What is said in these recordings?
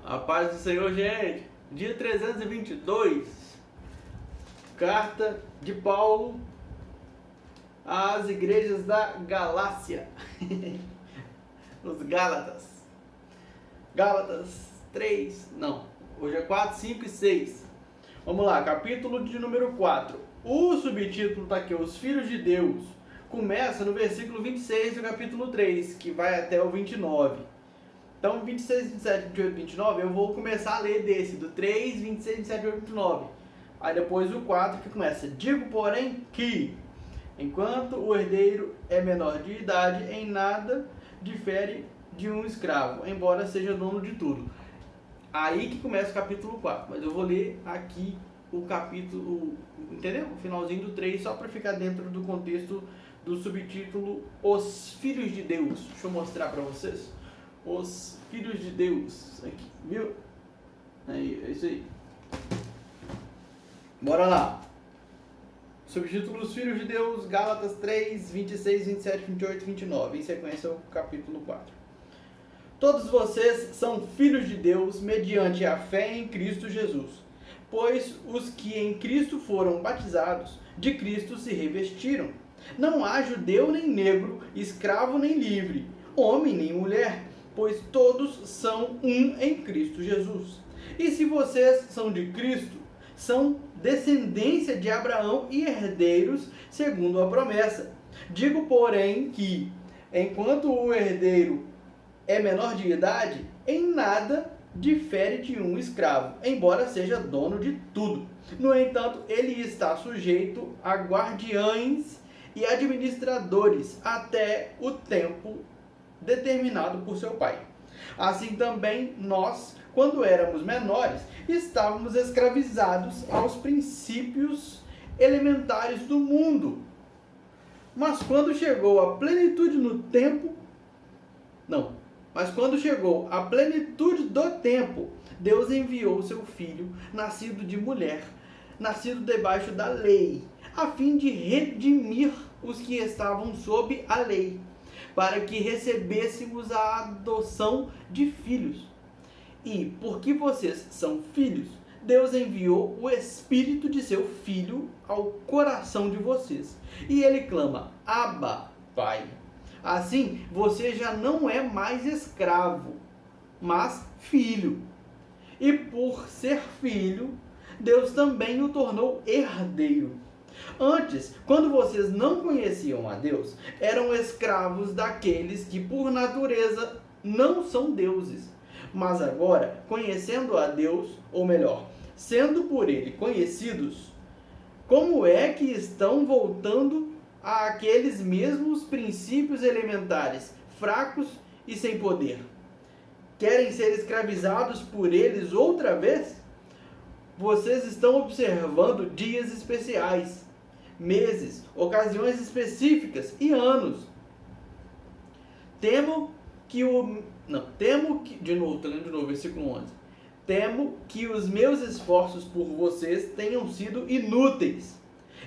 A paz do Senhor, gente. Dia 322. Carta de Paulo às igrejas da Galácia. Os Gálatas. Gálatas 3. Não. Hoje é 4, 5 e 6. Vamos lá, capítulo de número 4. O subtítulo está aqui, os filhos de Deus. Começa no versículo 26 do capítulo 3, que vai até o 29. Então, 26, 27, 28, 29, eu vou começar a ler desse, do 3, 26, 27, 28, 29. Aí depois o 4 que começa. Digo, porém, que, enquanto o herdeiro é menor de idade, em nada difere de um escravo, embora seja dono de tudo. Aí que começa o capítulo 4, mas eu vou ler aqui o capítulo, entendeu? O finalzinho do 3, só para ficar dentro do contexto do subtítulo Os Filhos de Deus. Deixa eu mostrar para vocês. Os Filhos de Deus. Aqui, viu? Aí, é isso aí. Bora lá. Subtítulo Os Filhos de Deus, Gálatas 3, 26, 27, 28, 29. Em sequência, o capítulo 4. Todos vocês são filhos de Deus mediante a fé em Cristo Jesus. Pois os que em Cristo foram batizados, de Cristo se revestiram. Não há judeu nem negro, escravo nem livre, homem nem mulher, pois todos são um em Cristo Jesus. E se vocês são de Cristo, são descendência de Abraão e herdeiros segundo a promessa. Digo, porém, que, enquanto o herdeiro é menor de idade, em nada difere de um escravo, embora seja dono de tudo. No entanto, ele está sujeito a guardiães e administradores até o tempo determinado por seu pai. Assim também nós, quando éramos menores, estávamos escravizados aos princípios elementares do mundo. Mas quando chegou a plenitude do tempo, Deus enviou seu filho, nascido de mulher, nascido debaixo da lei, a fim de redimir os que estavam sob a lei, para que recebêssemos a adoção de filhos. E, porque vocês são filhos, Deus enviou o Espírito de seu Filho ao coração de vocês. E ele clama, Abba, Pai. Assim, você já não é mais escravo, mas filho. E por ser filho, Deus também o tornou herdeiro. Antes, quando vocês não conheciam a Deus, eram escravos daqueles que por natureza não são deuses. Mas agora, conhecendo a Deus, ou melhor, sendo por ele conhecidos, como é que estão voltando àqueles mesmos princípios elementares, fracos e sem poder? Querem ser escravizados por eles outra vez? Vocês estão observando dias especiais, meses, ocasiões específicas e anos. Versículo 11. Temo que os meus esforços por vocês tenham sido inúteis.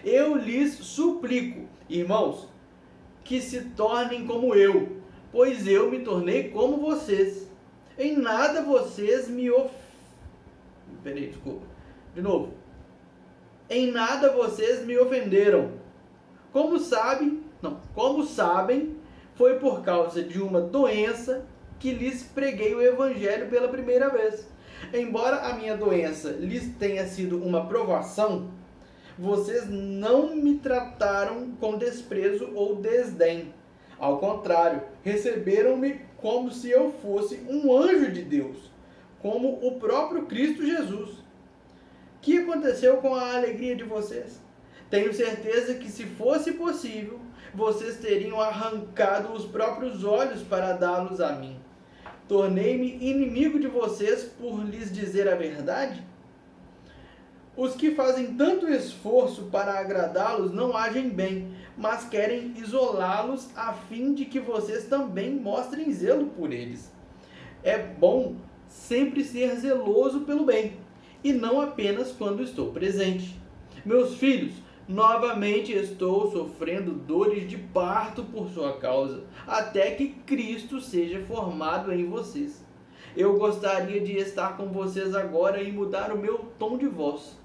Eu lhes suplico, irmãos, que se tornem como eu, pois eu me tornei como vocês. Em nada vocês me Em nada vocês me ofenderam. Como sabem, foi por causa de uma doença que lhes preguei o evangelho pela primeira vez. Embora a minha doença lhes tenha sido uma provação, vocês não me trataram com desprezo ou desdém. Ao contrário, receberam-me como se eu fosse um anjo de Deus, como o próprio Cristo Jesus. O que aconteceu com a alegria de vocês? Tenho certeza que, se fosse possível, vocês teriam arrancado os próprios olhos para dá-los a mim. Tornei-me inimigo de vocês por lhes dizer a verdade? Os que fazem tanto esforço para agradá-los não agem bem, mas querem isolá-los a fim de que vocês também mostrem zelo por eles. É bom sempre ser zeloso pelo bem, e não apenas quando estou presente. Meus filhos, novamente estou sofrendo dores de parto por sua causa, até que Cristo seja formado em vocês. Eu gostaria de estar com vocês agora e mudar o meu tom de voz,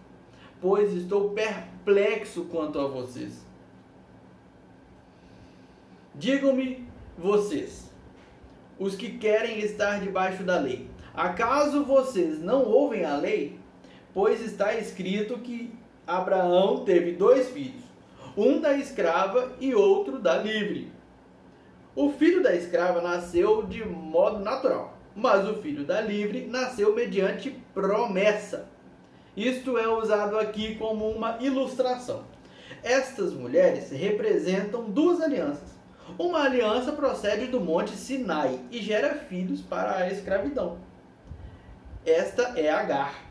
pois estou perplexo quanto a vocês. Digam-me vocês, os que querem estar debaixo da lei, acaso vocês não ouvem a lei? Pois está escrito que Abraão teve 2 filhos, um da escrava e outro da livre. O filho da escrava nasceu de modo natural, mas o filho da livre nasceu mediante promessa. Isto é usado aqui como uma ilustração. Estas mulheres representam 2 alianças. Uma aliança procede do monte Sinai e gera filhos para a escravidão. Esta é Agar.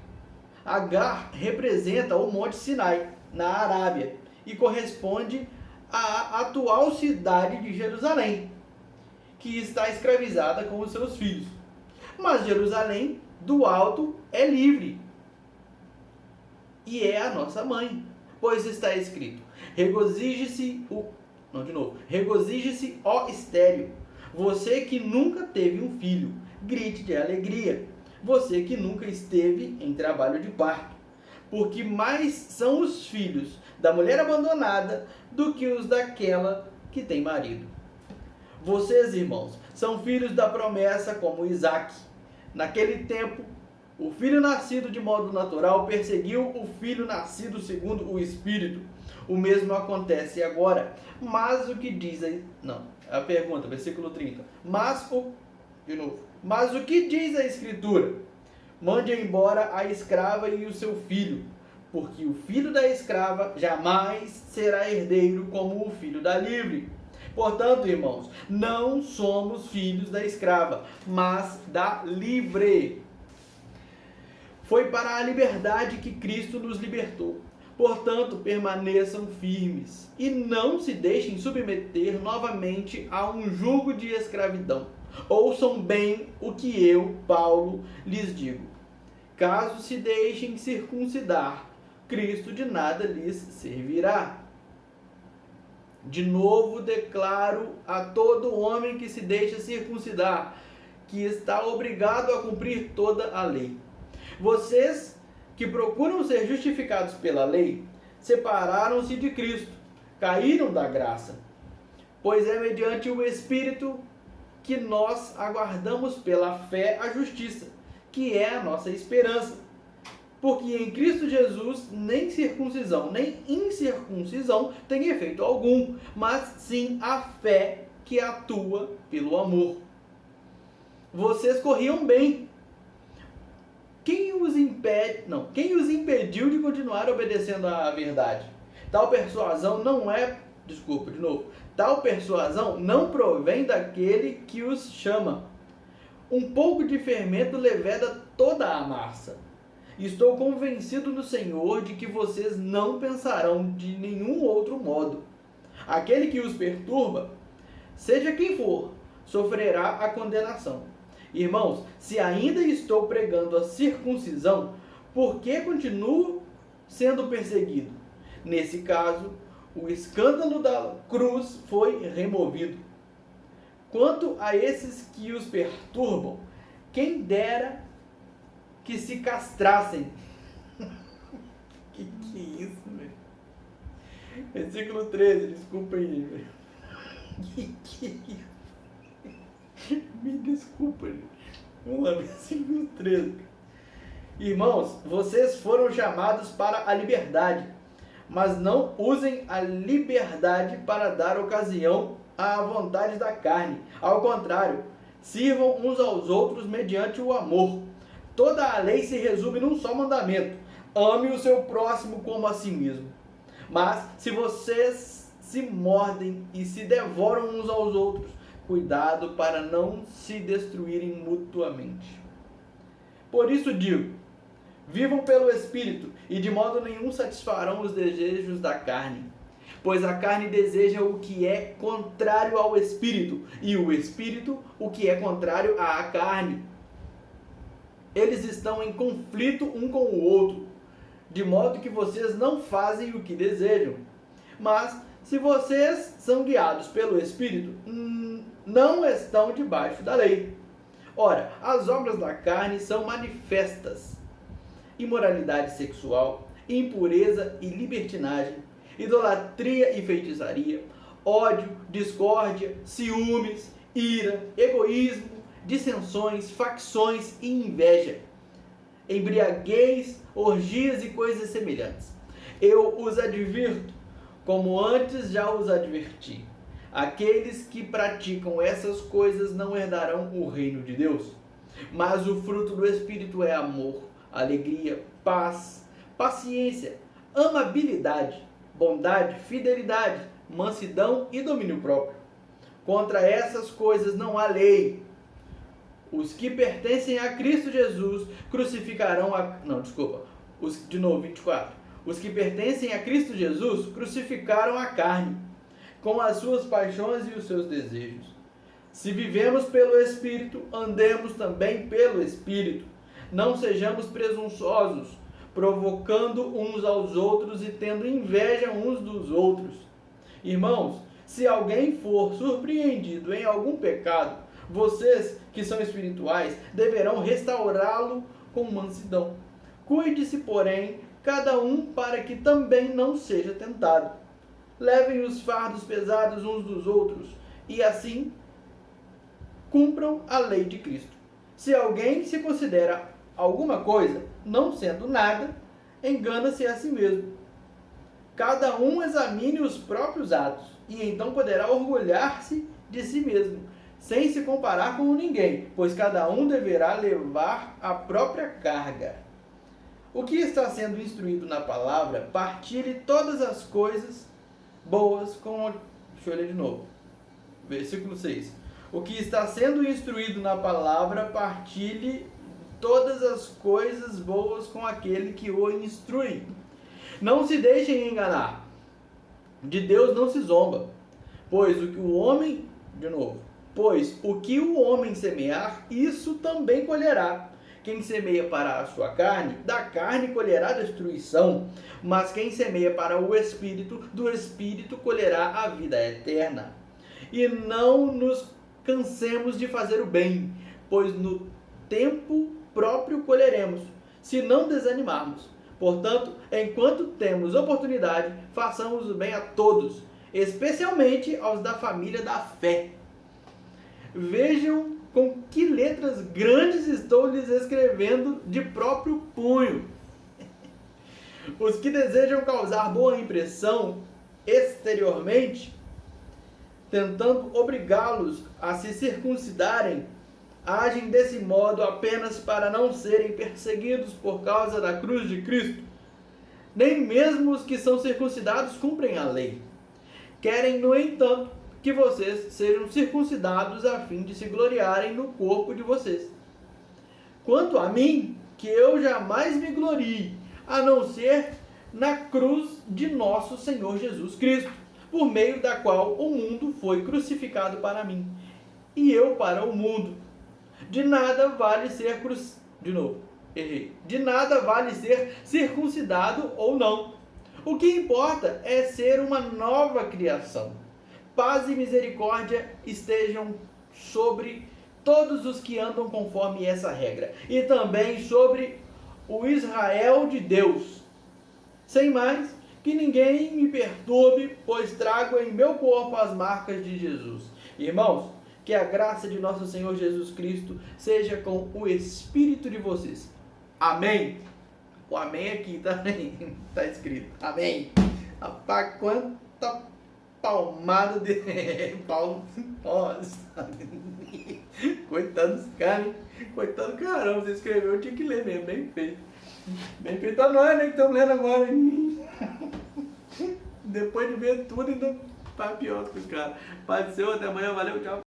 Agar representa o monte Sinai, na Arábia, e corresponde à atual cidade de Jerusalém, que está escravizada com os seus filhos. Mas Jerusalém, do alto, é livre e é a nossa mãe, pois está escrito: regozije-se, ó estéril, você que nunca teve um filho, grite de alegria, você que nunca esteve em trabalho de parto, porque mais são os filhos da mulher abandonada do que os daquela que tem marido. Vocês, irmãos, são filhos da promessa como Isaque. Naquele tempo, o filho nascido de modo natural perseguiu o filho nascido segundo o Espírito. O mesmo acontece agora. Mas o que diz aí? Não, a pergunta, versículo 30. Mas o que diz a Escritura? Mande embora a escrava e o seu filho, porque o filho da escrava jamais será herdeiro como o filho da livre. Portanto, irmãos, não somos filhos da escrava, mas da livre. Foi para a liberdade que Cristo nos libertou. Portanto, permaneçam firmes e não se deixem submeter novamente a um jugo de escravidão. Ouçam bem o que eu, Paulo, lhes digo. Caso se deixem circuncidar, Cristo de nada lhes servirá. De novo declaro a todo homem que se deixa circuncidar, que está obrigado a cumprir toda a lei. Vocês que procuram ser justificados pela lei, separaram-se de Cristo, caíram da graça. Pois é mediante o Espírito que nós aguardamos pela fé a justiça, que é a nossa esperança. Porque em Cristo Jesus nem circuncisão, nem incircuncisão tem efeito algum, mas sim a fé que atua pelo amor. Vocês corriam bem. Quem os impediu de continuar obedecendo à verdade? Tal persuasão não provém daquele que os chama. Um pouco de fermento leveda toda a massa. Estou convencido no Senhor de que vocês não pensarão de nenhum outro modo. Aquele que os perturba, seja quem for, sofrerá a condenação. Irmãos, se ainda estou pregando a circuncisão, por que continuo sendo perseguido? Nesse caso, o escândalo da cruz foi removido. Quanto a esses que os perturbam, quem dera que se castrassem. Que é isso, velho? Versículo 13, desculpa aí, velho. Que é isso? Me desculpa, gente. Vamos lá, versículo 13. Irmãos, vocês foram chamados para a liberdade, mas não usem a liberdade para dar ocasião à vontade da carne. Ao contrário, sirvam uns aos outros mediante o amor. Toda a lei se resume num só mandamento: ame o seu próximo como a si mesmo. Mas se vocês se mordem e se devoram uns aos outros, cuidado para não se destruírem mutuamente. Por isso digo, vivam pelo Espírito, e de modo nenhum satisfarão os desejos da carne. Pois a carne deseja o que é contrário ao Espírito, e o Espírito o que é contrário à carne. Eles estão em conflito um com o outro, de modo que vocês não fazem o que desejam. Mas, se vocês são guiados pelo Espírito, não estão debaixo da lei. Ora, as obras da carne são manifestas: imoralidade sexual, impureza e libertinagem, idolatria e feitiçaria, ódio, discórdia, ciúmes, ira, egoísmo, dissensões, facções e inveja, embriaguez, orgias e coisas semelhantes. Eu os advirto, como antes já os adverti. Aqueles que praticam essas coisas não herdarão o reino de Deus. Mas o fruto do Espírito é amor, alegria, paz, paciência, amabilidade, bondade, fidelidade, mansidão e domínio próprio. Contra essas coisas não há lei. Os que pertencem a Cristo Jesus crucificarão a... Não, desculpa. 24. Os que pertencem a Cristo Jesus crucificaram a carne, com as suas paixões e os seus desejos. Se vivemos pelo Espírito, andemos também pelo Espírito. Não sejamos presunçosos, provocando uns aos outros e tendo inveja uns dos outros. Irmãos, se alguém for surpreendido em algum pecado, vocês que são espirituais deverão restaurá-lo com mansidão. Cuide-se, porém, cada um para que também não seja tentado. Levem os fardos pesados uns dos outros e assim cumpram a lei de Cristo. Se alguém se considera alguma coisa, não sendo nada, engana-se a si mesmo. Cada um examine os próprios atos e então poderá orgulhar-se de si mesmo, sem se comparar com ninguém, pois cada um deverá levar a própria carga. O que está sendo instruído na palavra, partilhe todas as coisas boas com... Deixa eu ler de novo. Versículo 6. O que está sendo instruído na palavra, partilhe todas as coisas boas com aquele que o instrui. Não se deixem enganar. De Deus não se zomba. Pois o que o homem... De novo. Pois o que o homem semear, isso também colherá. Quem semeia para a sua carne, da carne colherá destruição. Mas quem semeia para o Espírito, do Espírito colherá a vida eterna. E não nos cansemos de fazer o bem, pois no tempo próprio colheremos, se não desanimarmos. Portanto, enquanto temos oportunidade, façamos o bem a todos, especialmente aos da família da fé. Vejam com que letras grandes estou lhes escrevendo de próprio punho. Os que desejam causar boa impressão exteriormente, tentando obrigá-los a se circuncidarem, agem desse modo apenas para não serem perseguidos por causa da cruz de Cristo. Nem mesmo os que são circuncidados cumprem a lei. Querem, no entanto, que vocês sejam circuncidados a fim de se gloriarem no corpo de vocês. Quanto a mim, que eu jamais me glorie, a não ser na cruz de nosso Senhor Jesus Cristo, por meio da qual o mundo foi crucificado para mim, e eu para o mundo. De nada vale ser De nada vale ser circuncidado ou não. O que importa é ser uma nova criação. Paz e misericórdia estejam sobre todos os que andam conforme essa regra, e também sobre o Israel de Deus. Sem mais, que ninguém me perturbe, pois trago em meu corpo as marcas de Jesus. Irmãos, que a graça de nosso Senhor Jesus Cristo seja com o espírito de vocês. Amém. O amém aqui também está escrito. Amém. Rapaz, quanta palmada de pau. Nossa. Coitado dos caras, hein? Coitado do caramba, você escreveu, eu tinha que ler mesmo, bem feito. Bem feito a nós, né, que estamos lendo agora, hein? Depois de ver tudo, ainda tá pior que os caras. Paz do Senhor, até amanhã, valeu, tchau.